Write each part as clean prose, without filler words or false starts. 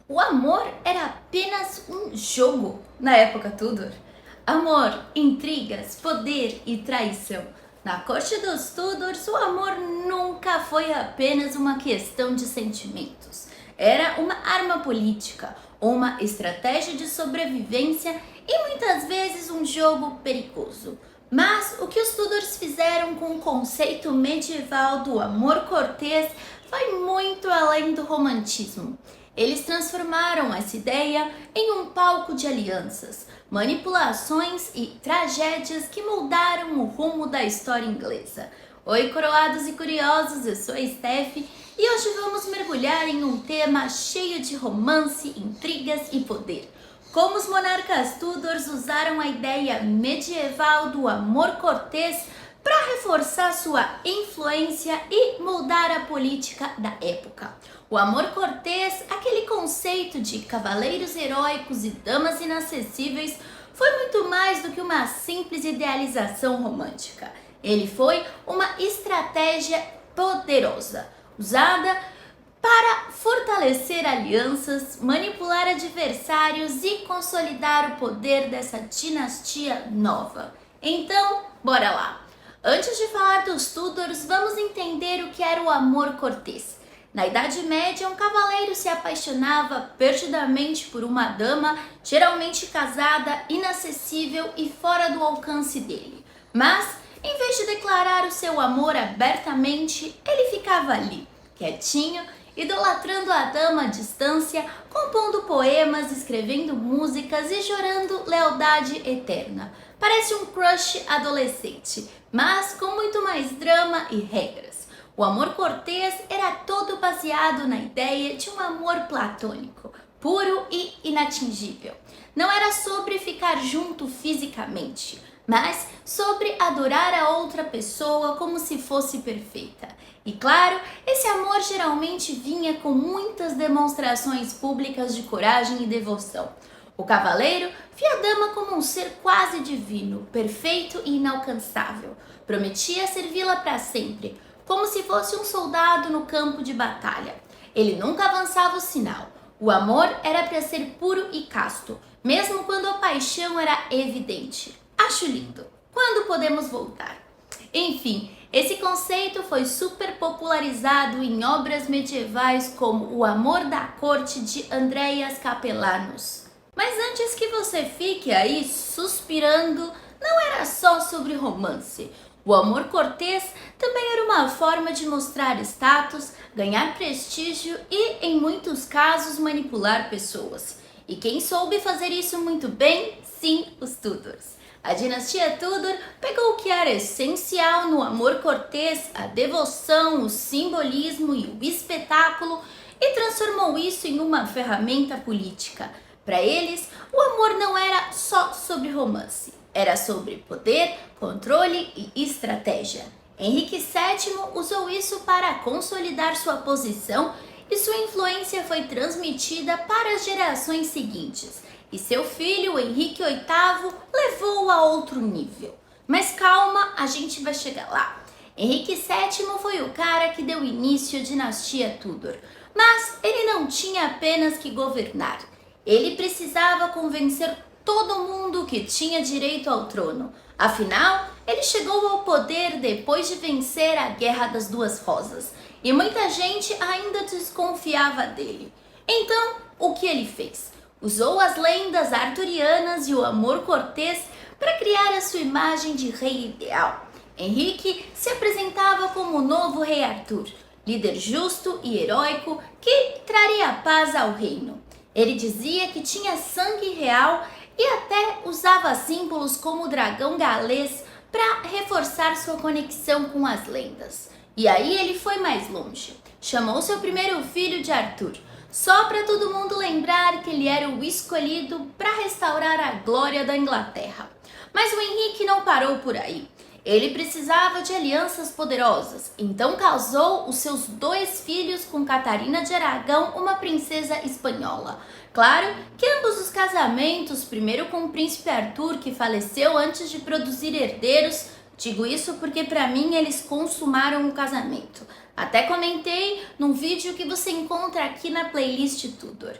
O amor era apenas um jogo na época Tudor. Amor, intrigas, poder e traição. Na corte dos Tudors, o amor nunca foi apenas uma questão de sentimentos. Era uma arma política, uma estratégia de sobrevivência e muitas vezes um jogo perigoso. Mas o que os Tudors fizeram com o conceito medieval do amor cortês foi muito além do romantismo. Eles transformaram essa ideia em um palco de alianças, manipulações e tragédias que moldaram o rumo da história inglesa. Oi, coroados e curiosos, eu sou a Steph e hoje vamos mergulhar em um tema cheio de romance, intrigas e poder. Como os monarcas Tudors usaram a ideia medieval do amor cortês para reforçar sua influência e moldar a política da época. O amor cortês, aquele conceito de cavaleiros heróicos e damas inacessíveis, foi muito mais do que uma simples idealização romântica. Ele foi uma estratégia poderosa, usada para fortalecer alianças, manipular adversários e consolidar o poder dessa dinastia nova. Então, bora lá! Antes de falar dos Tudors, vamos entender o que era o amor cortês. Na Idade Média, um cavaleiro se apaixonava perdidamente por uma dama, geralmente casada, inacessível e fora do alcance dele. Mas, em vez de declarar o seu amor abertamente, ele ficava ali, quietinho, idolatrando a dama à distância, compondo poemas, escrevendo músicas e jurando lealdade eterna. Parece um crush adolescente, mas com muito mais drama e regras. O amor cortês era todo baseado na ideia de um amor platônico, puro e inatingível. Não era sobre ficar junto fisicamente, mas sobre adorar a outra pessoa como se fosse perfeita. E claro, esse amor geralmente vinha com muitas demonstrações públicas de coragem e devoção. O cavaleiro via a dama como um ser quase divino, perfeito e inalcançável. Prometia servi-la para sempre, como se fosse um soldado no campo de batalha. Ele nunca avançava o sinal. O amor era para ser puro e casto, mesmo quando a paixão era evidente. Acho lindo. Quando podemos voltar? Enfim, esse conceito foi super popularizado em obras medievais como O Amor da Corte de Andreas Capellanus. Mas antes que você fique aí suspirando, não era só sobre romance. O amor cortês também era uma forma de mostrar status, ganhar prestígio e, em muitos casos, manipular pessoas. E quem soube fazer isso muito bem? Sim, os Tudors. A dinastia Tudor pegou o que era essencial no amor cortês, a devoção, o simbolismo e o espetáculo, e transformou isso em uma ferramenta política. Para eles, o amor não era só sobre romance, era sobre poder, controle e estratégia. Henrique VII usou isso para consolidar sua posição e sua influência foi transmitida para as gerações seguintes. E seu filho, Henrique VIII, levou a outro nível. Mas calma, a gente vai chegar lá. Henrique VII foi o cara que deu início à dinastia Tudor, mas ele não tinha apenas que governar. Ele precisava convencer todo mundo que tinha direito ao trono. Afinal, ele chegou ao poder depois de vencer a Guerra das Duas Rosas, e muita gente ainda desconfiava dele. Então, o que ele fez? Usou as lendas arturianas e o amor cortês para criar a sua imagem de rei ideal. Henrique se apresentava como o novo rei Arthur, líder justo e heróico que traria paz ao reino. Ele dizia que tinha sangue real e até usava símbolos como o dragão galês para reforçar sua conexão com as lendas. E aí ele foi mais longe. Chamou seu primeiro filho de Arthur, só para todo mundo lembrar que ele era o escolhido para restaurar a glória da Inglaterra. Mas o Henrique não parou por aí. Ele precisava de alianças poderosas, então casou os seus 2 filhos com Catarina de Aragão, uma princesa espanhola. Claro que ambos os casamentos, primeiro com o príncipe Arthur, que faleceu antes de produzir herdeiros, digo isso porque para mim eles consumaram o casamento. Até comentei num vídeo que você encontra aqui na playlist Tudor.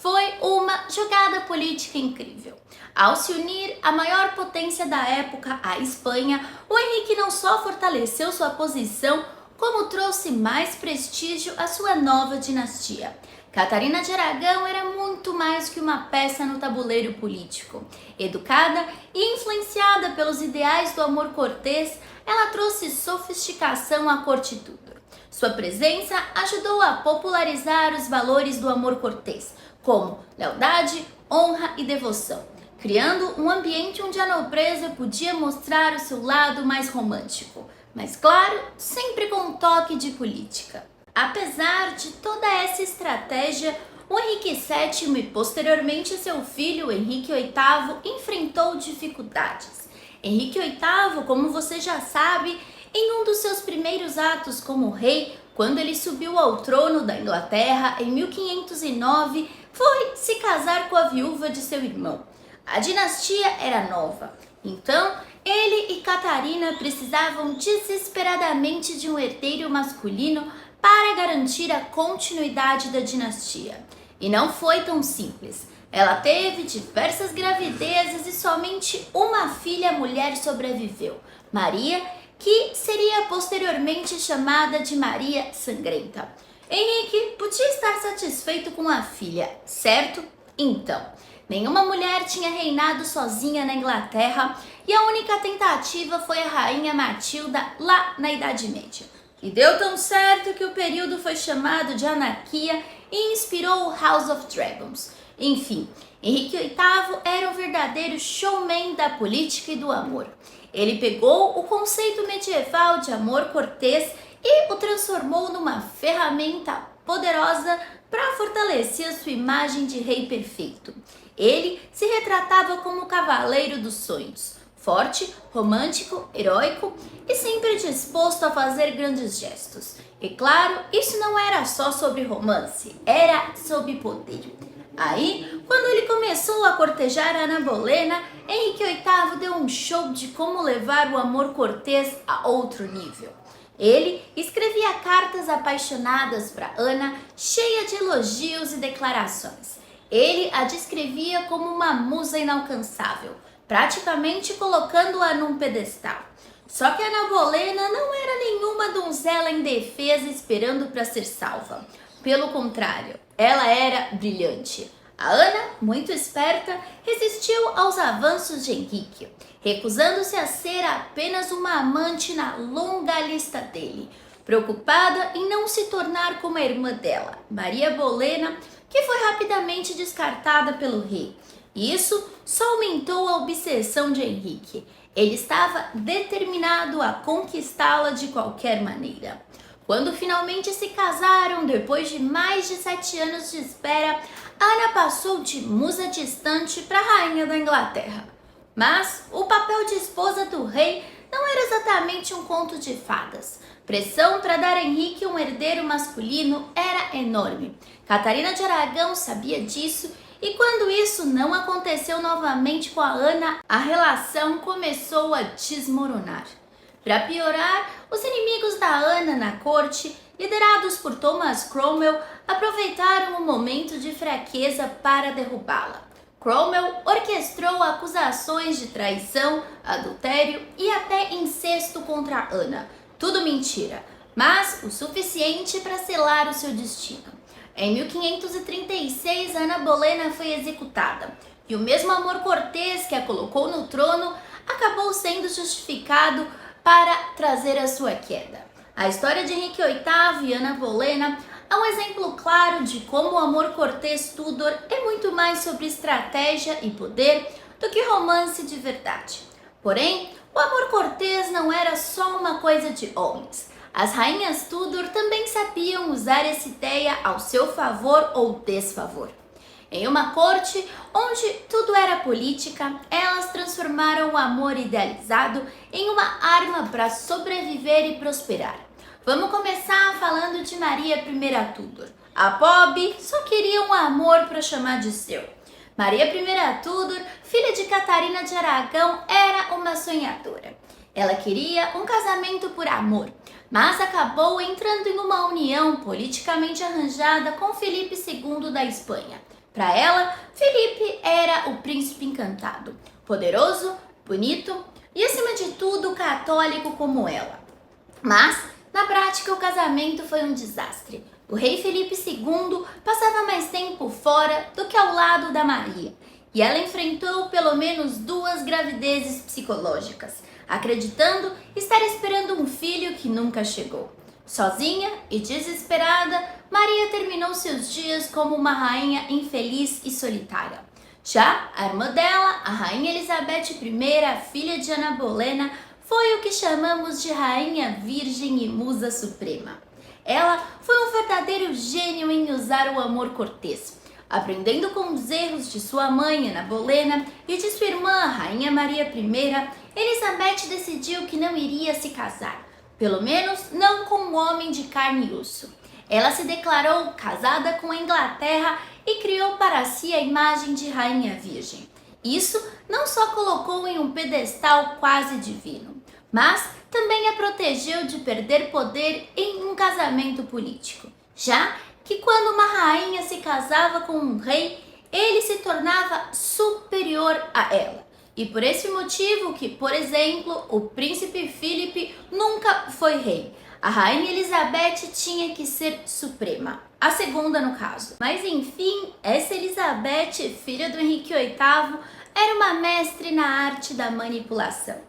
foi uma jogada política incrível. Ao se unir à maior potência da época, a Espanha, o Henrique não só fortaleceu sua posição, como trouxe mais prestígio à sua nova dinastia. Catarina de Aragão era muito mais que uma peça no tabuleiro político. Educada e influenciada pelos ideais do amor cortês, ela trouxe sofisticação à corte Tudor. Sua presença ajudou a popularizar os valores do amor cortês, como lealdade, honra e devoção, criando um ambiente onde a nobreza podia mostrar o seu lado mais romântico, mas claro, sempre com um toque de política. Apesar de toda essa estratégia, o Henrique VII e posteriormente seu filho Henrique VIII enfrentou dificuldades. Henrique VIII, como você já sabe, em um dos seus primeiros atos como rei, quando ele subiu ao trono da Inglaterra em 1509, foi se casar com a viúva de seu irmão. A dinastia era nova, então ele e Catarina precisavam desesperadamente de um herdeiro masculino para garantir a continuidade da dinastia. E não foi tão simples. Ela teve diversas gravidezes e somente uma filha mulher sobreviveu, Maria, que seria posteriormente chamada de Maria Sangrenta. Henrique podia estar satisfeito com a filha, certo? Então, nenhuma mulher tinha reinado sozinha na Inglaterra e a única tentativa foi a rainha Matilda lá na Idade Média. E deu tão certo que o período foi chamado de anarquia e inspirou o House of Dragons. Enfim, Henrique VIII era um verdadeiro showman da política e do amor. Ele pegou o conceito medieval de amor cortês e o transformou numa ferramenta poderosa para fortalecer a sua imagem de rei perfeito. Ele se retratava como o cavaleiro dos sonhos, forte, romântico, heróico e sempre disposto a fazer grandes gestos. E claro, isso não era só sobre romance, era sobre poder. Aí, quando ele começou a cortejar Ana Bolena, Henrique VIII deu um show de como levar o amor cortês a outro nível. Ele escrevia cartas apaixonadas para Ana, cheia de elogios e declarações. Ele a descrevia como uma musa inalcançável, praticamente colocando-a num pedestal. Só que Ana Bolena não era nenhuma donzela indefesa esperando para ser salva. Pelo contrário, ela era brilhante. A Ana, muito esperta, resistiu aos avanços de Henrique, recusando-se a ser apenas uma amante na longa lista dele, preocupada em não se tornar como a irmã dela, Maria Bolena, que foi rapidamente descartada pelo rei. Isso só aumentou a obsessão de Henrique. Ele estava determinado a conquistá-la de qualquer maneira. Quando finalmente se casaram, depois de mais de 7 anos de espera, Ana passou de musa distante para rainha da Inglaterra. Mas o papel de esposa do rei não era exatamente um conto de fadas. Pressão para dar a Henrique um herdeiro masculino era enorme. Catarina de Aragão sabia disso e quando isso não aconteceu novamente com a Ana, a relação começou a desmoronar. Para piorar, os inimigos da Ana na corte, liderados por Thomas Cromwell, aproveitaram o momento de fraqueza para derrubá-la. Cromwell orquestrou acusações de traição, adultério e até incesto contra Ana. Tudo mentira, mas o suficiente para selar o seu destino. Em 1536, Ana Bolena foi executada, e o mesmo amor cortês que a colocou no trono acabou sendo justificado para trazer a sua queda. A história de Henrique VIII e Ana Bolena é um exemplo claro de como o amor cortês Tudor é muito mais sobre estratégia e poder do que romance de verdade. Porém, o amor cortês não era só uma coisa de homens. As rainhas Tudor também sabiam usar essa ideia ao seu favor ou desfavor. Em uma corte onde tudo era política, elas transformaram o amor idealizado em uma arma para sobreviver e prosperar. Vamos começar falando de Maria I Tudor. A pobre só queria um amor para chamar de seu. Maria I Tudor, filha de Catarina de Aragão, era uma sonhadora. Ela queria um casamento por amor, mas acabou entrando em uma união politicamente arranjada com Filipe II da Espanha, Para ela, Felipe era o príncipe encantado, poderoso, bonito e, acima de tudo, católico como ela. Mas, na prática, o casamento foi um desastre. O rei Felipe II passava mais tempo fora do que ao lado da Maria, e ela enfrentou pelo menos 2 gravidezes psicológicas, acreditando estar esperando um filho que nunca chegou. Sozinha e desesperada, Maria terminou seus dias como uma rainha infeliz e solitária. Já a irmã dela, a rainha Elizabeth I, filha de Ana Bolena, foi o que chamamos de rainha virgem e musa suprema. Ela foi um verdadeiro gênio em usar o amor cortês. Aprendendo com os erros de sua mãe, Ana Bolena, e de sua irmã, a rainha Maria I, Elizabeth decidiu que não iria se casar. Pelo menos não com um homem de carne e osso. Ela se declarou casada com a Inglaterra e criou para si a imagem de rainha virgem. Isso não só colocou em um pedestal quase divino, mas também a protegeu de perder poder em um casamento político, já que quando uma rainha se casava com um rei, ele se tornava superior a ela. E por esse motivo que, por exemplo, o príncipe Filipe nunca foi rei. A rainha Elizabeth tinha que ser suprema, a segunda no caso. Mas enfim, essa Elizabeth, filha do Henrique VIII, era uma mestre na arte da manipulação.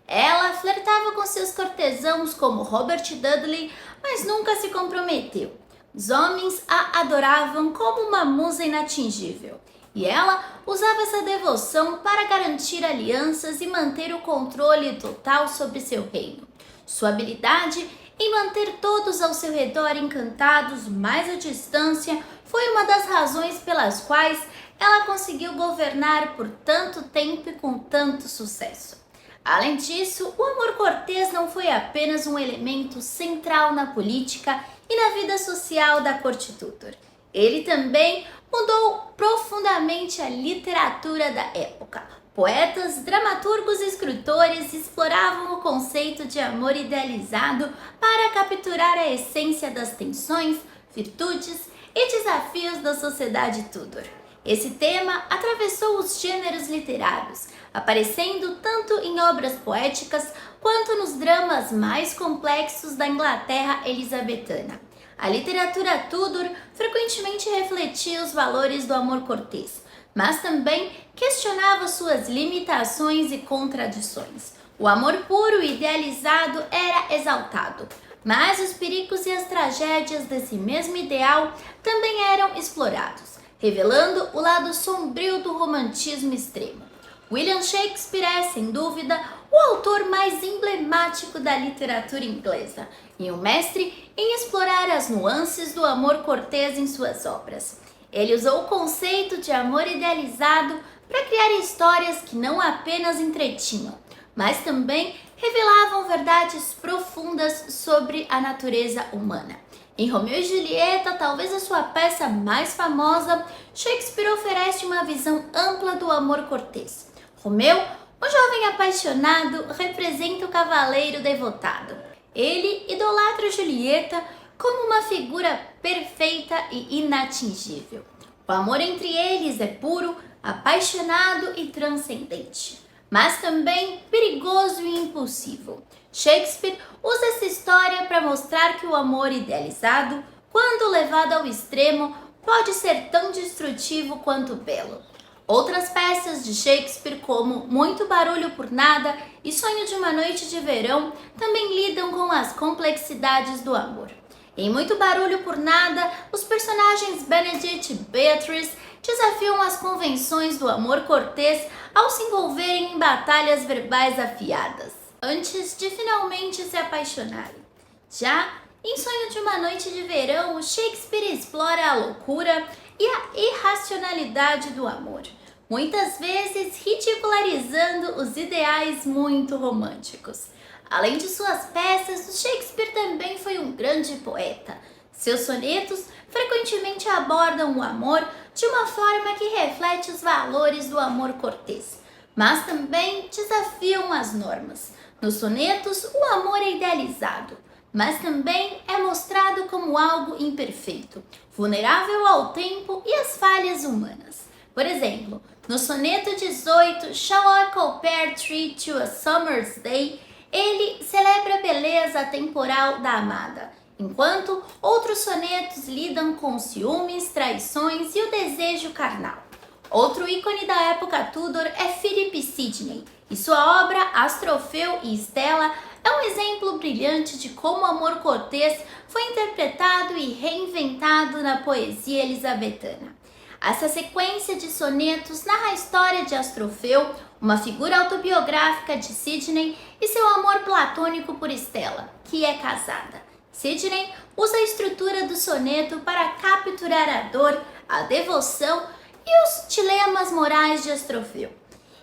Ela flertava com seus cortesãos como Robert Dudley, mas nunca se comprometeu. Os homens a adoravam como uma musa inatingível. E ela usava essa devoção para garantir alianças e manter o controle total sobre seu reino. Sua habilidade em manter todos ao seu redor encantados mais à distância foi uma das razões pelas quais ela conseguiu governar por tanto tempo e com tanto sucesso. Além disso, o amor cortês não foi apenas um elemento central na política e na vida social da corte Tudor. Ele também mudou profundamente a literatura da época. Poetas, dramaturgos e escritores exploravam o conceito de amor idealizado para capturar a essência das tensões, virtudes e desafios da sociedade Tudor. Esse tema atravessou os gêneros literários, aparecendo tanto em obras poéticas quanto nos dramas mais complexos da Inglaterra elisabetana. A literatura Tudor frequentemente refletia os valores do amor cortês, mas também questionava suas limitações e contradições. O amor puro e idealizado era exaltado, mas os perigos e as tragédias desse mesmo ideal também eram explorados, revelando o lado sombrio do romantismo extremo. William Shakespeare é, sem dúvida, o autor mais emblemático da literatura inglesa e um mestre em explorar as nuances do amor cortês em suas obras. Ele usou o conceito de amor idealizado para criar histórias que não apenas entretinham, mas também revelavam verdades profundas sobre a natureza humana. Em Romeu e Julieta, talvez a sua peça mais famosa, Shakespeare oferece uma visão ampla do amor cortês. Romeu, um jovem apaixonado, representa o cavaleiro devotado. Ele idolatra Julieta como uma figura perfeita e inatingível. O amor entre eles é puro, apaixonado e transcendente, mas também perigoso e impulsivo. Shakespeare usa essa história para mostrar que o amor idealizado, quando levado ao extremo, pode ser tão destrutivo quanto belo. Outras peças de Shakespeare, como Muito Barulho por Nada e Sonho de uma Noite de Verão, também lidam com as complexidades do amor. Em Muito Barulho por Nada, os personagens Benedict e Beatrice desafiam as convenções do amor cortês ao se envolverem em batalhas verbais afiadas, antes de finalmente se apaixonarem. Já em Sonho de uma Noite de Verão, Shakespeare explora a loucura e a irracionalidade do amor, muitas vezes ridicularizando os ideais muito românticos. Além de suas peças, Shakespeare também foi um grande poeta. Seus sonetos frequentemente abordam o amor de uma forma que reflete os valores do amor cortês, mas também desafiam as normas. Nos sonetos, o amor é idealizado, mas também é mostrado como algo imperfeito, vulnerável ao tempo e às falhas humanas. Por exemplo, no soneto 18, Shall I Compare Tree to a Summer's Day, ele celebra a beleza temporal da amada, enquanto outros sonetos lidam com ciúmes, traições e o desejo carnal. Outro ícone da época Tudor é Philip Sidney, e sua obra As Trofeu e Stella é um exemplo brilhante de como o amor cortês foi interpretado e reinventado na poesia elisabetana. Essa sequência de sonetos narra a história de Astrofeu, uma figura autobiográfica de Sidney, e seu amor platônico por Stella, que é casada. Sidney usa a estrutura do soneto para capturar a dor, a devoção e os dilemas morais de Astrofeu.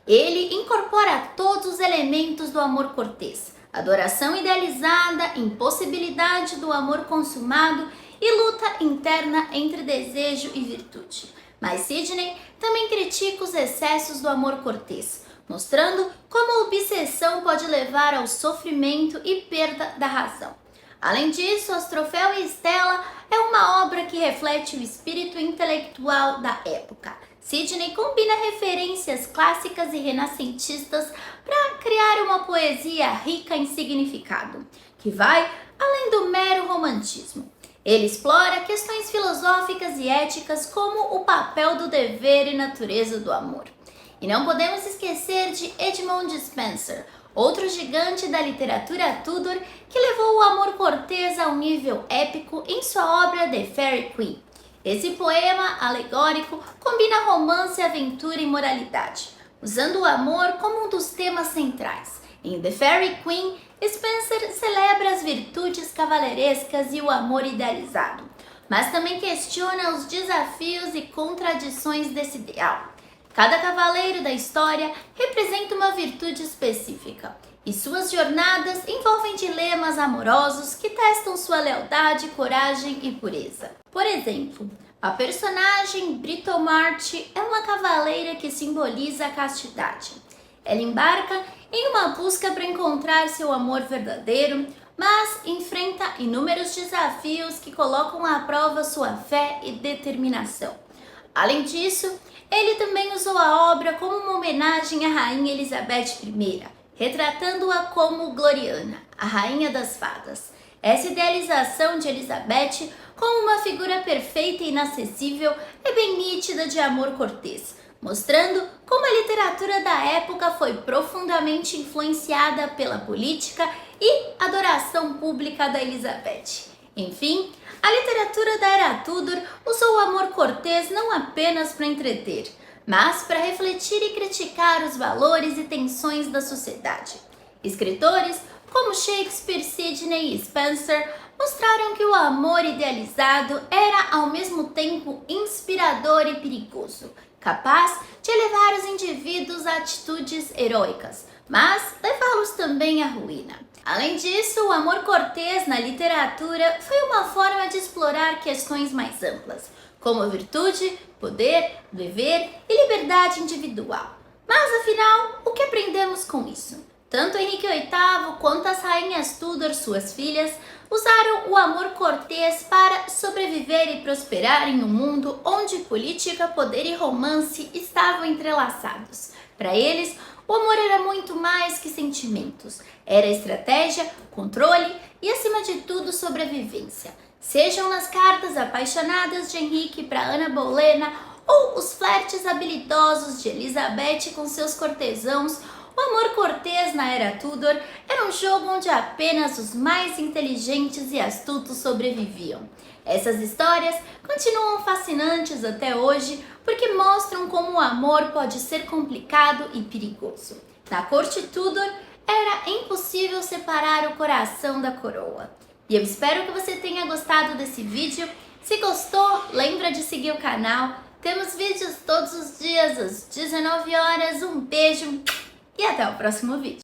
Ele incorpora todos os elementos do amor cortês: adoração idealizada, impossibilidade do amor consumado e luta interna entre desejo e virtude. Mas Sidney também critica os excessos do amor cortês, mostrando como a obsessão pode levar ao sofrimento e perda da razão. Além disso, Astrofeu e Stella é uma obra que reflete o espírito intelectual da época. Sidney combina referências clássicas e renascentistas para criar uma poesia rica em significado, que vai além do mero romantismo. Ele explora questões filosóficas e éticas como o papel do dever e natureza do amor. E não podemos esquecer de Edmund Spenser, outro gigante da literatura Tudor que levou o amor cortês a um nível épico em sua obra The Faerie Queene. Esse poema alegórico combina romance, aventura e moralidade, usando o amor como um dos temas centrais. Em The Faerie Queene, Spenser celebra as virtudes cavalheirescas e o amor idealizado, mas também questiona os desafios e contradições desse ideal. Cada cavaleiro da história representa uma virtude específica, e suas jornadas envolvem dilemas amorosos que testam sua lealdade, coragem e pureza. Por exemplo, a personagem Britomarte é uma cavaleira que simboliza a castidade. Ela embarca em uma busca para encontrar seu amor verdadeiro, mas enfrenta inúmeros desafios que colocam à prova sua fé e determinação. Além disso, ele também usou a obra como uma homenagem à Rainha Elizabeth I, retratando-a como Gloriana, a Rainha das Fadas. Essa idealização de Elizabeth como uma figura perfeita e inacessível é bem nítida de amor cortês, mostrando como a literatura da época foi profundamente influenciada pela política e adoração pública da Elizabeth. Enfim, a literatura da Era Tudor usou o amor cortês não apenas para entreter, mas para refletir e criticar os valores e tensões da sociedade. Escritores como Shakespeare, Sidney e Spenser mostraram que o amor idealizado era ao mesmo tempo inspirador e perigoso, capaz de elevar os indivíduos a atitudes heróicas, mas levá-los também à ruína. Além disso, o amor cortês na literatura foi uma forma de explorar questões mais amplas, como virtude, poder, dever e liberdade individual. Mas afinal, o que aprendemos com isso? Tanto Henrique VIII quanto as rainhas Tudor, suas filhas, usaram o amor cortês para sobreviver e prosperar em um mundo onde política, poder e romance estavam entrelaçados. Para eles, o amor era muito mais que sentimentos. Era estratégia, controle e, acima de tudo, sobrevivência. Sejam nas cartas apaixonadas de Henrique para Ana Bolena ou os flertes habilidosos de Elizabeth com seus cortesãos, o amor cortês na Era Tudor era um jogo onde apenas os mais inteligentes e astutos sobreviviam. Essas histórias continuam fascinantes até hoje porque mostram como o amor pode ser complicado e perigoso. Na corte Tudor, era impossível separar o coração da coroa. E eu espero que você tenha gostado desse vídeo. Se gostou, lembra de seguir o canal. Temos vídeos todos os dias às 19 horas. Um beijo e até o próximo vídeo.